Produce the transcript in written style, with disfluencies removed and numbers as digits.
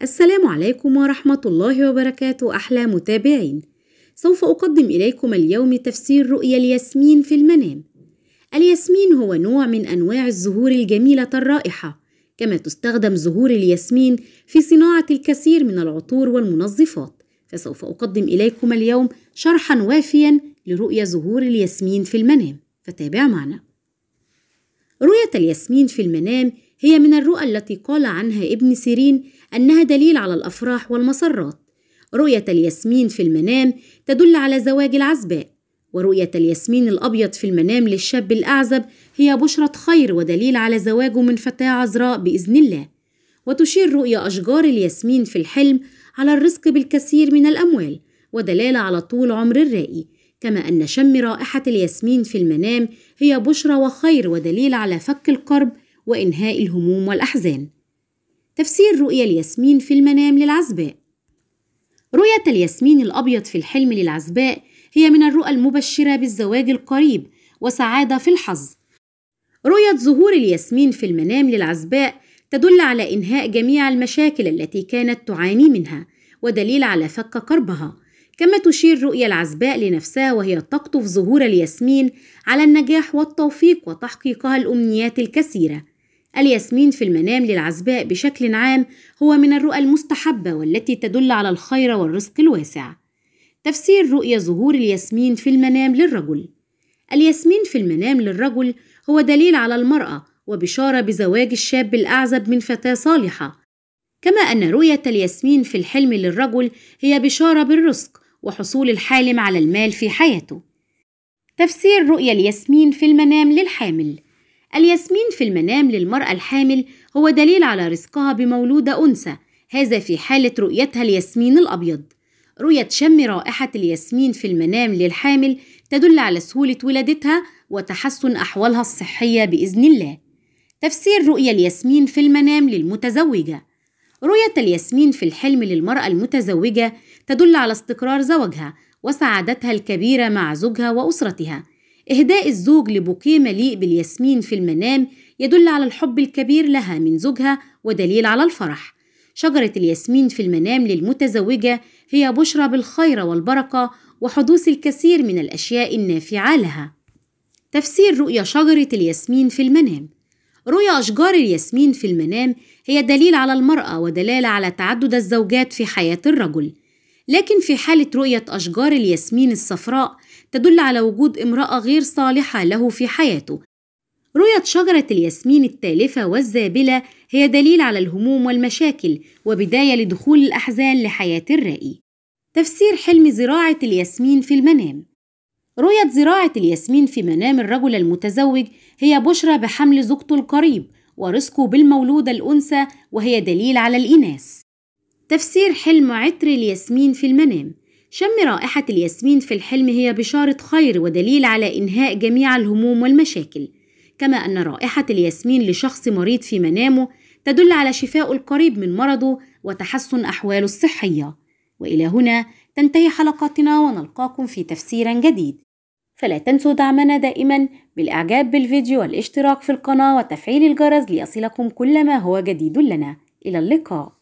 السلام عليكم ورحمة الله وبركاته أحلى متابعين. سوف أقدم إليكم اليوم تفسير رؤيا الياسمين في المنام. الياسمين هو نوع من أنواع الزهور الجميلة الرائحة، كما تستخدم زهور الياسمين في صناعة الكثير من العطور والمنظفات، فسوف أقدم إليكم اليوم شرحاً وافياً لرؤيا زهور الياسمين في المنام، فتابع معنا. رؤية الياسمين في المنام هي من الرؤى التي قال عنها ابن سيرين أنها دليل على الأفراح والمسرات. رؤية الياسمين في المنام تدل على زواج العزباء، ورؤية الياسمين الأبيض في المنام للشاب الأعزب هي بشرة خير ودليل على زواجه من فتاة عذراء بإذن الله. وتشير رؤية أشجار الياسمين في الحلم على الرزق بالكثير من الأموال ودلالة على طول عمر الرائي، كما أن شم رائحة الياسمين في المنام هي بشرى وخير ودليل على فك الكرب وإنهاء الهموم والأحزان. تفسير رؤيا الياسمين في المنام للعزباء. رؤية الياسمين الأبيض في الحلم للعزباء هي من الرؤى المبشرة بالزواج القريب وسعادة في الحظ. رؤية ظهور الياسمين في المنام للعزباء تدل على إنهاء جميع المشاكل التي كانت تعاني منها ودليل على فك كربها، كما تشير رؤيا العزباء لنفسها وهي تقطف ظهور الياسمين على النجاح والتوفيق وتحقيقها الأمنيات الكثيرة. الياسمين في المنام للعزباء بشكل عام هو من الرؤى المستحبة والتي تدل على الخير والرزق الواسع. تفسير رؤيا ظهور الياسمين في المنام للرجل. الياسمين في المنام للرجل هو دليل على المرأة وبشارة بزواج الشاب الأعزب من فتاة صالحة، كما أن رؤية الياسمين في الحلم للرجل هي بشارة بالرزق وحصول الحالم على المال في حياته. تفسير رؤيا الياسمين في المنام للحامل. الياسمين في المنام للمرأة الحامل هو دليل على رزقها بمولودة أنثى، هذا في حالة رؤيتها الياسمين الأبيض. رؤية شم رائحة الياسمين في المنام للحامل تدل على سهولة ولادتها وتحسن أحوالها الصحية بإذن الله. تفسير رؤيا الياسمين في المنام للمتزوجة. رؤية الياسمين في الحلم للمرأة المتزوجة تدل على استقرار زوجها وسعادتها الكبيرة مع زوجها وأسرتها. إهداء الزوج لبوكيه مليء بالياسمين في المنام يدل على الحب الكبير لها من زوجها ودليل على الفرح. شجرة الياسمين في المنام للمتزوجة هي بشرى بالخير والبركة وحدوث الكثير من الأشياء النافعة لها. تفسير رؤيا شجرة الياسمين في المنام. رؤيا أشجار الياسمين في المنام هي دليل على المرأة ودلالة على تعدد الزوجات في حياة الرجل، لكن في حالة رؤية أشجار الياسمين الصفراء تدل على وجود امرأة غير صالحة له في حياته. رؤية شجرة الياسمين التالفة والزابلة هي دليل على الهموم والمشاكل وبداية لدخول الأحزان لحياة الرائي. تفسير حلم زراعة الياسمين في المنام. رؤية زراعة الياسمين في منام الرجل المتزوج هي بشرى بحمل زوجته القريب ورزقه بالمولودة الأنثى وهي دليل على الإناث. تفسير حلم عطر الياسمين في المنام. شم رائحة الياسمين في الحلم هي بشارة خير ودليل على إنهاء جميع الهموم والمشاكل، كما أن رائحة الياسمين لشخص مريض في منامه تدل على شفاء القريب من مرضه وتحسن أحواله الصحية. وإلى هنا تنتهي حلقاتنا ونلقاكم في تفسير جديد، فلا تنسوا دعمنا دائما بالإعجاب بالفيديو والاشتراك في القناة وتفعيل الجرس ليصلكم كل ما هو جديد لنا. إلى اللقاء.